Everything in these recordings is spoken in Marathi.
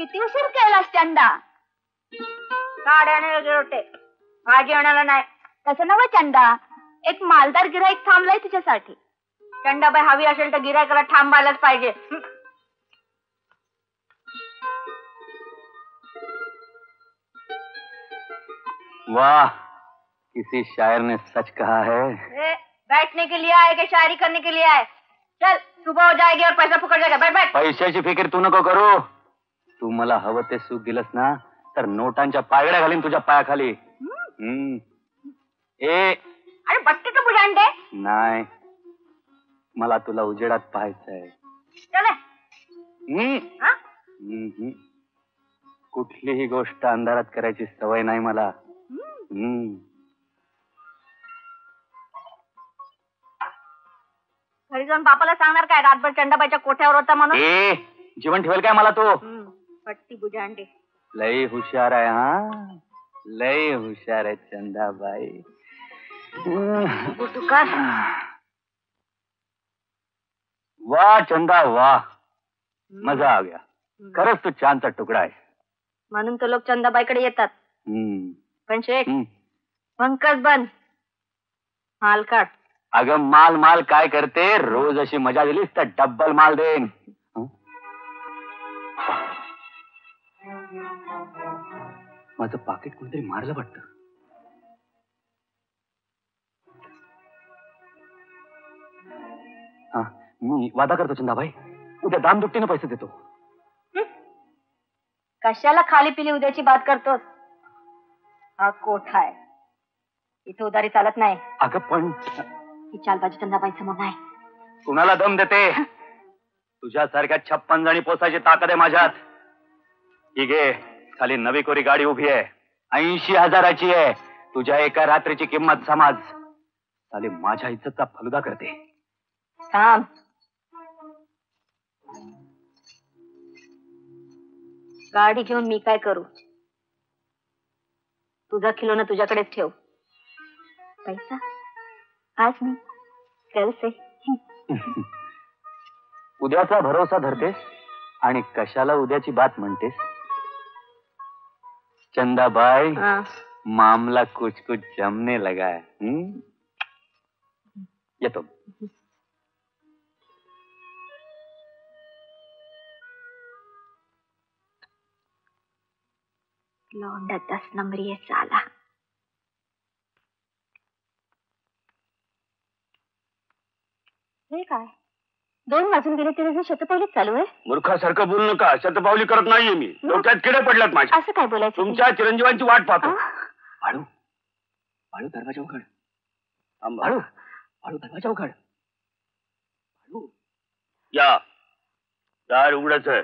किती उशीर केलास चंदा? गाड्याने वगैरे होते, भाजी आणायला नाही. तसं नव चंदा, एक मालदार गिराईक थांबलाय तुझ्यासाठी. चंदाबाई हवी असेल तर गिरायकाला थांबायलाच पाहिजे. वाह, किसी शायर ने सच कहा है. बैठने के लिए आए कि शायरी करने के लिए आए? चल, सुबह हो जाएगी और पैसा फुकट जाएगा. बैठ बैठ. पैशाची फिकीर तू नको करू. तू मला हवं ते सुख दिलंस ना, तर नोटांच्या पायगड्या घालीन तुझ्या पायाखाली. अरे बट्टे तो बुझांडे. नाही, मला तुला उजेडात पाहायचंय. चल. कुठलीही गोष्ट अंधारात करायची सवय नाही मला. घरी जाऊन बापाला सांगणार काय रातभर चंदाबाईच्या कोठ्यावर होता म्हणून? जीवन ठेवेल काय मला तो? पट्टी बुझांडे. लय हुशार आहे. हा, लय हुशार आहे चंदाबाई. वाह चंदा वाह, मजा आ गया. खरंच तू चांदचा तुकडा आहे. म्हणून तो लोक चंदाबाईकडे येतात. पण शेठ, पंकज बन, माल काढ. अगं माल माल काय करते? रोज अशी मजा दिलीस तर डब्बल माल देईन. माझं पाकिट कोणतरी मारलं वाटतं. हा, मी वादा करतो चंदाबाई, उद्या दामदुपटीनं पैसे देतो. कशाला खाली पिली उद्याची बात करतोस? हा कोठा आहे, इथे उदारी चालत नाही. अगं पण ही चालबाजी चंदाबाई समोर नाही. कुणाला दम देते? तुझ्यासारख्या 56 जणी पोसायची ताकद आहे माझ्यात. ही घे, खाली नवी कोरी गाडी उभी आहे, 80,000ची आहे. तुझ्या एका रात्रीची किंमत समज. खाली माझ्या इज्जतचा फलुदा करते. थांब. गाडी घेऊन मी काय करू? तुझा खिलोना तुझ्याकडेच ठेव. पैसा आज नाही, कल से. उद्याचा भरोसा धरतेस आणि कशाला उद्याची बात म्हणतेस? चंदाबाई, मामला कुछ कुछ जमने लगा है. येतो. लौंडा 10 नंबरी आहे साला. हे काय 2 वाजून गेले तरी अजून शतपावलीच चालू आहे? मूर्खासारखं बोलू नका. शतपावली करत नाहीये मी. डोक्यात किडे पडल्यात माझ्या. असं काय बोलायचं? तुमच्या चिरंजीवांची वाट पाहतो. बाळू, बाळू दरवाजा उघड. बाळू, बाळू दरवाजा उघड. बाळू, या, दार उघडच आहे.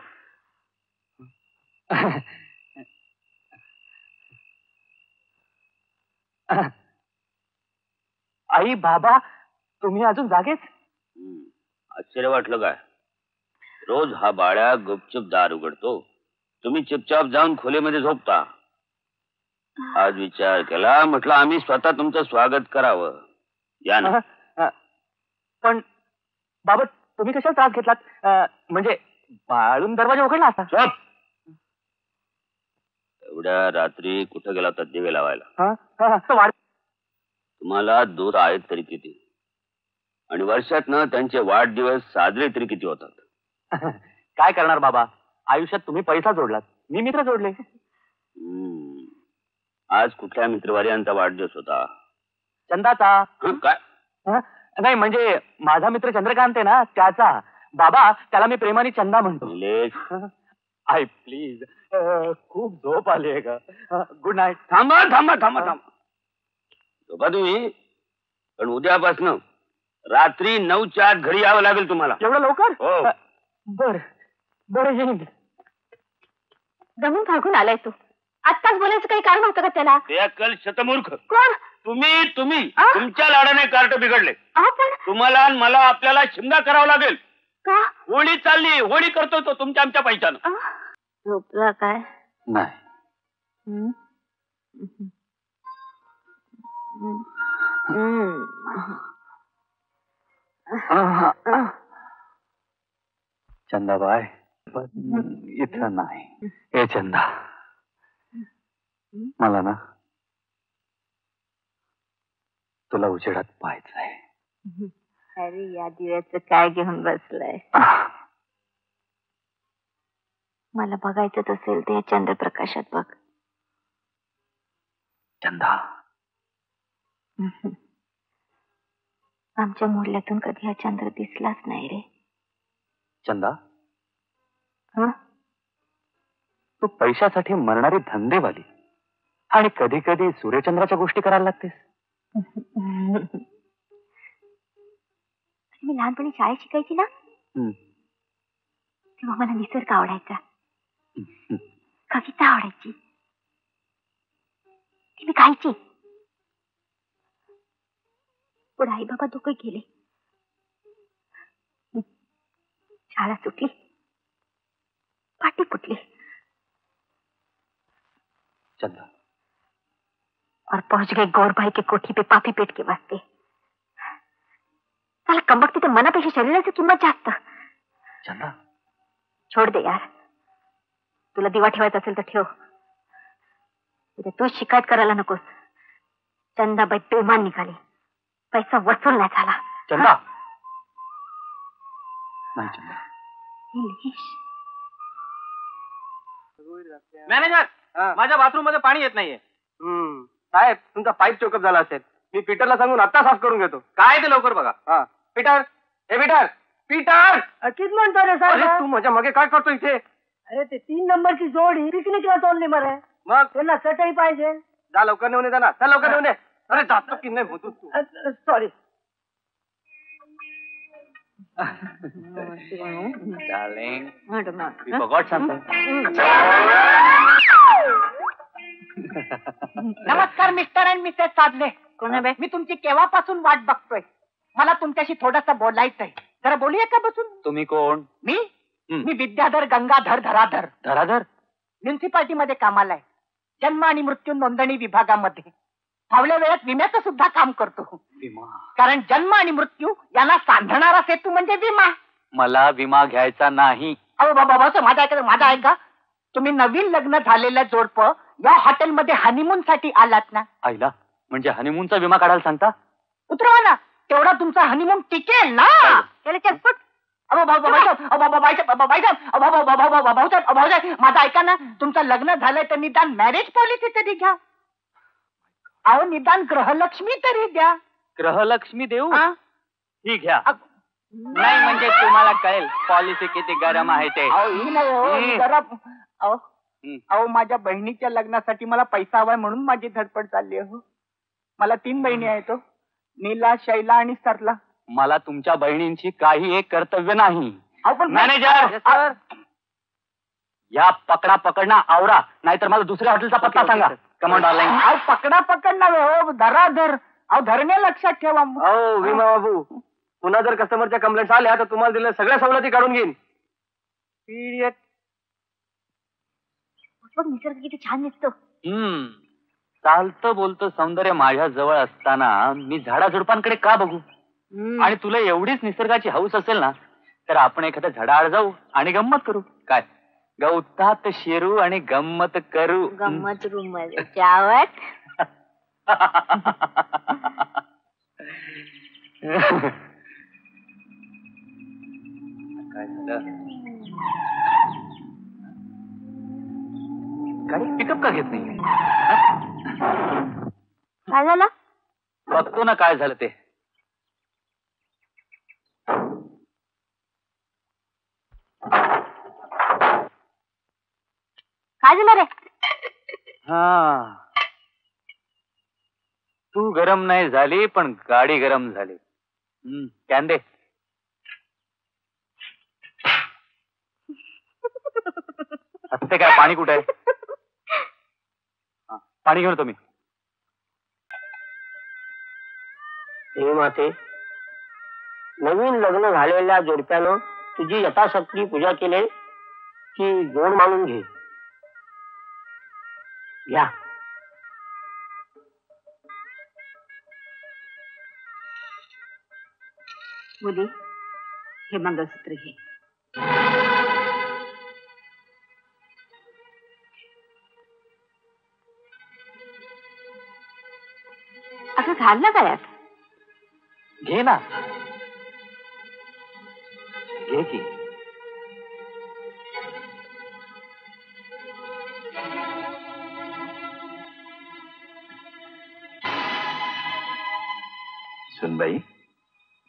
आई बाबा, तुम्ही अजून जागेच? आश्चर्य वाटलं काय? रोज हा बाळ्या गुपचूप दार उघडतो, तुम्ही चुपचाप जाऊन खोलीमध्ये झोपता. आज विचार केला, म्हटलं आम्ही स्वतः तुमचं स्वागत करावं. या ना. पण बाबा, तुम्ही कशाला त्रास घेतलात? म्हणजे बाळून दरवाजा उघडला असता. एवढ्या रात्री कुठं गेला होता दिवे लावायला? तुम्हाला दूर आहेत तरी किती, आणि वर्षातनं त्यांचे वाढदिवस साजरे तरी किती होतात. काय करणार बाबा, आयुष्यात तुम्ही पैसा जोडलात, मी मित्र जोडले. आज कुठल्या मित्रवार्यांचा वाढदिवस होता? चंदाचा. काय? नाही म्हणजे माझा मित्र चंद्रकांत आहे ना, त्याचा. बाबा, त्याला मी प्रेमाने चंदा म्हणतो. आई प्लीज, खूप झोप आली आहे का? Good night. थांबा थांबा थांबा थांबा. झोपा तुम्ही, पण उद्यापासून रात्री 9च्या आत घरी यावं लागेल तुम्हाला. एवढं लवकर? हो. बर बर, येईन. दमून भागून आलाय तू. आत्ताच बोलायचं काही कारण होतं का त्याला? ते अक्कल शतमूर्ख. कोण? तुम्ही तुमच्या लाडाने कार्ट बिघडले. पण तुम्हाला आणि मला आपल्याला शिमगा करावा लागेल. का? होळी चालली, होळी करतो तो तुमच्या आमच्या पैशानं. झोपला काय? नाही. चंदाबाई, पण इथं नाही. हे चंदा, मला ना तुला उजेडात पाहायचंय. अरे या दिव्याचं काय घेऊन बसलाय? मला बघायचं असेल तर या चंद्रप्रकाशात बघ. चंदा, आमच्या मोहल्ल्यातून कधी हा चंद्र दिसलाच नाही रे. चंदा, हं? तू पैशासाठी मरणारी धंदेवाली आणि कधी कधी सूर्यचंद्राच्या गोष्टी करायला लागतेस. मी लहानपणी शाळेत शिकायची ना, तेव्हा मला निसर्ग आवडायचा, कविता आवडायची, ती मी गायची. पुढे आई बाबा दोघे गेले, शाळा सुटली, पाठी फुटली. चंदा, और पहुंच गए गौर भाई के कोठी पे पापी पेट के वास्ते. साला कमबख्ती तर मनापेक्षा शरीराची किंमत जास्त. चंदा, छोड दे यार. तुला दिवा ठेवायचा असेल तर ठेव. उद्या तू शिकायत करायला नकोस. चंदाबाई बेमान निघाली, पैसा वसूल नाही झाला. चंदा, नाही चंदा. निलेश, मॅनेजर, माझ्या बाथरूम मध्ये पाणी येत नाहीये. साहेब, तुमचा पाईप चोकअप झाला असेल. मी पीटरला सांगून आता साफ करून घेतो. काय ते लवकर बघा. पीटर, हे पीटर, पीटर. किती म्हणतो रे अरे तू माझ्या मागे काय करतो इथे? अरे ते 3 नंबरची जोडी पिकनिकला तोडली मरे. मग त्यांना चटई पाहिजे. जा लवकर नेऊन जा ना. चल लवकर नेऊन दे. अरे जातो की नाही होतो तू. Sorry. Darling, we forgot something. नमस्कार मिस्टर अँड मिसेस साधले. कोण आहे बे? मी तुमची केव्हापासून वाट बघतोय. मला तुमच्याशी थोडंसं बोलायचंय. जरा बोलूया का बसून? तुम्ही कोण? मी विद्याधर गंगाधर धराधर. धराधर? म्युन्सिपाल्टी मध्ये कामाला आहे. जन्म आणि मृत्यू नोंदणी विभागामध्ये. फावल्या वेळात विम्याचं सुद्धा काम करतो. विमा? कारण जन्म आणि मृत्यू यांना सांधणारा सेतू म्हणजे विमा. मला विमा घ्यायचा नाही. अहो बाबा, माझा ऐका. तुम्ही नवीन लग्न झालेलं जोडपं या हॉटेलमध्ये हनीमून साठी आलात ना. आईला, म्हणजे हनीमूनचा विमा काढायला सांगता? उतरवा ना, तेवढा तुमचा हनीमून टिकेल ना. माझा ऐका ना, तुमचं लग्न झालंय तर निदान मॅरेज पॉलिसी तरी घ्या. अहो निदान ग्रहलक्ष्मी तरी द्या. ग्रहलक्ष्मी देऊ? हा? ही घ्या. नाही म्हणजे तुम्हाला कळेल पॉलिसी किती गरम आहे ते. अहो ही नाही हो, ही जरा अहो माझ्या बहिणीच्या लग्नासाठी मला पैसा हवाय म्हणून माझी धडपड चालली आहे. मला 3 बहिणी आहेत, नीला, शैला आणि सरला. मला तुमच्या बहिणींची काही एक कर्तव्य नाही. अहो पण मॅनेजर, या पकडणं आवरा, नाहीतर मला दुसऱ्या हॉटेलचा पत्ता सांगा. Come on darling. अहो पकड ना हो, धर. अहो धरणे लक्षात ठेवा. हो विमा बाबू, पुन्हा जर कस्टमरच्या कंप्लेंट्स आल्या तर तुम्हाला दिलेल्या सगळ्या सवलती काढून घेईन. पीरियड. निसर्ग किती छान दिसतो. चालतं बोलतं सौंदर्य माझ्या जवळ असताना मी झाडाझुडपांकडे का बघू? आणि तुला एवढीच निसर्गाची हौस असेल ना, तर आपण एखाद्या झाडाआड जाऊ आणि गंमत करू. काय? गवतात शिरू आणि गंमत करू. गंमत रूम मध्ये चावट. काय झालं? गाडी पिकअप का घेत नाही? काय झालं? बघतो ना काय झालं ते. काय झालं रे? हा, तू गरम नाही झाली पण गाडी गरम झाली. कॅन दे. हसते काय? पाणी कुठे आहे? पाणी घेऊन तुम्ही. हे माते, नवीन लग्न झालेल्या जोडप्यानं तुझी यथाशक्ती पूजा केली की गोड मानून घे. घ्या. मुली, हे मंगळसूत्र घे. अगं घाल ना गळ्यात. घे ना, घे की. सुनबाई,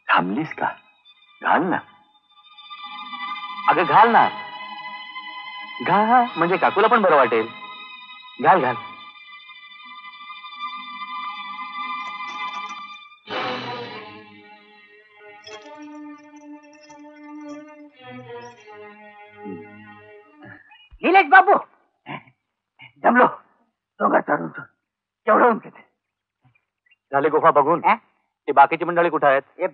थांबलीस का? घाल ना. अगं घाल ना, घाल, म्हणजे काकूला पण बरं वाटेल. घाल घाल. निलेश बाबू, जमलो दोघं चढून केवढं उंच ते. झाले गुफा बघून. अं? ते बाकीची मंडळी कुठे आहेत? ए,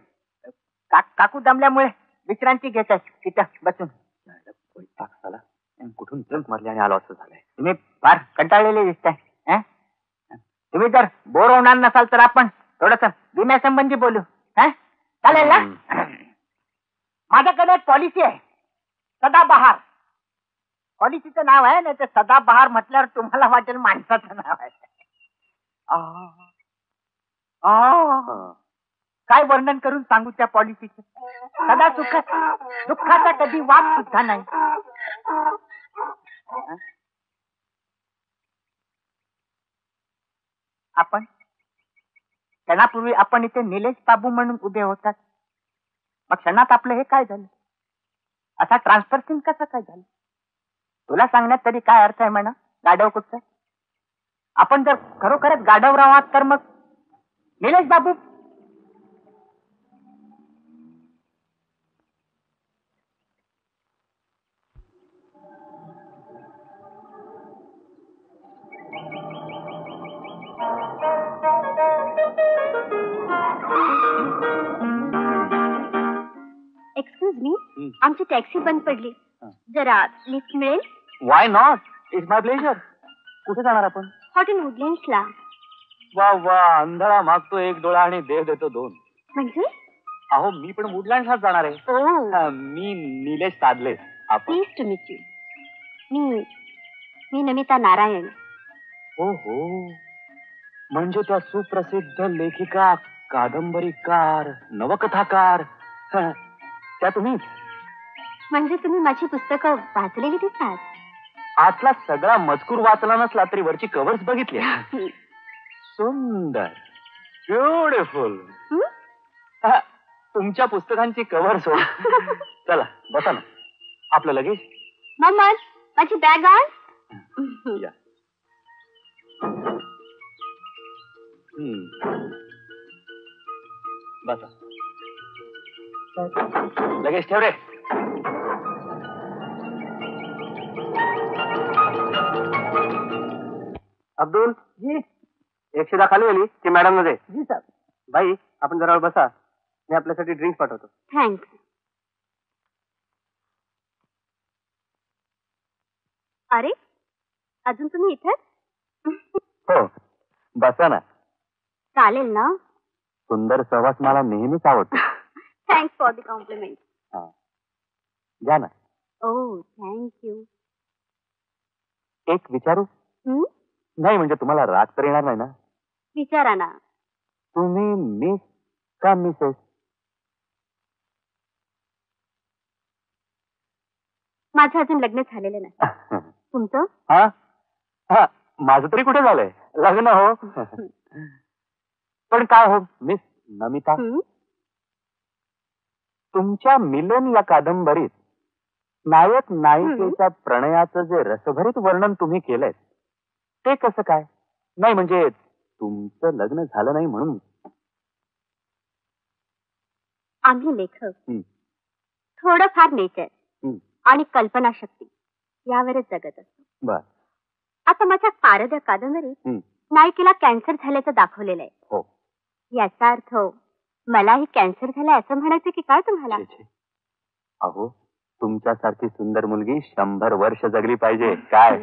काकू दमल्यामुळे विश्रांती घेत आहे तिथं बसून. साला, कुठून जंक मारली आणि आलो असं झालंय. तुम्ही फार कंटाळलेले दिसताय. अं? तुम्ही जर बोर होणार नसाल तर आपण थोडस विम्यासंबंधी बोलू. हं? चालेल ना? माझ्याकडे एक पॉलिसी आहे, सदाबहार. पॉलिसीचं नाव आहे ना, ते सदाबहार म्हटल्यावर तुम्हाला वाटेल माणसाचं नाव आहे. काय वर्णन करून सांगू त्या पॉलिसीचं. सदा सुखात, दुःखाचा कधी वाद सुद्धा नाही. आपण क्षणापूर्वी आपण इथे निलेश बाबू म्हणून उभे होतात, मग क्षणात आपलं हे काय झालं? असा ट्रान्सफर सीन कसा काय झाला? तुला सांगण्यात तरी काय अर्थ आहे म्हणा, गाढव कुठचं. आपण जर खरोखरच गाढव आहात तर मग निलेश बाबू एक्सक्यूज मी, आमची टॅक्सी बंद पडली, जरा लिफ्ट मिळेल? Why not, it's my pleasure. कुठे जाणार आपण? हॉटेल वुडलँड्सला. वा वा, अंधळा मागतो एक डोळा आणि देव देतो दोन. म्हणजे? अहो, मी पण वुडलँड्सलाच जाणार आहे. ओ, मी निलेश साधले. आपण? Please to meet you. मी नमिता नारायण. हो हो, म्हणजे त्या सुप्रसिद्ध लेखिका, कादंबरीकार, नवकथाकार, त्या तुम्ही? म्हणजे तुम्ही माझी पुस्तकं वाचलेली दिसतात. आतला सगळा मजकूर वाचला नसला तरी वरची कव्हर्स बघितली. सुंदर, ब्युटिफुल. तुमच्या पुस्तकांची कव्हर्स हो. चला बसा ना. आपलं लगेच. मम्मा, माझी बॅग आण. या. बसा. लगेच ठेव रे. अब्दुल जी, 110 खाली आली की मॅडम मध्ये. जी साहेब. बाई, आपण जरा वेळ बसा, मी आपल्यासाठी ड्रिंक पाठवतो. थँक्स. अरे, अजून तुम्ही इथेच? हो, बसा ना. चालेल ना? सुंदर सहवास मला नेहमीच आवडतो. Thanks for the compliment. घ्या ना. ओ, थँक यू. एक विचारू? नाही म्हणजे तुम्हाला राग तर येणार नाही ना? विचारा ना. तुम्ही मिस का मिसेस? माझं अजून लग्न झालेलं नाही. तुमचं? हा हा, माझं तरी कुठे झालंय लग्न हो. पण काय हो मिस नमिता, तुमच्या मिलन या कादंबरीत नायक नायिकेच्या प्रणयाचं जे रसभरीत वर्णन तुम्ही केलंय ते कसं काय? नाही म्हणजे तुमचं लग्न झालं नाही म्हणून. आम्ही लेखक थोडंफार नेचर आणि कल्पनाशक्ती यावरच जगत असतो. बर. आता माझ्या पारद कादंबरीत नायिकेला कॅन्सर झाल्याचं दाखवलेलं आहे. हो. याचा अर्थ मलाही कॅन्सर झालाय असं म्हणायचं की काय तुम्हाला? अहो, तुमच्यासारखी सुंदर मुलगी 100 वर्ष जगली पाहिजे काय.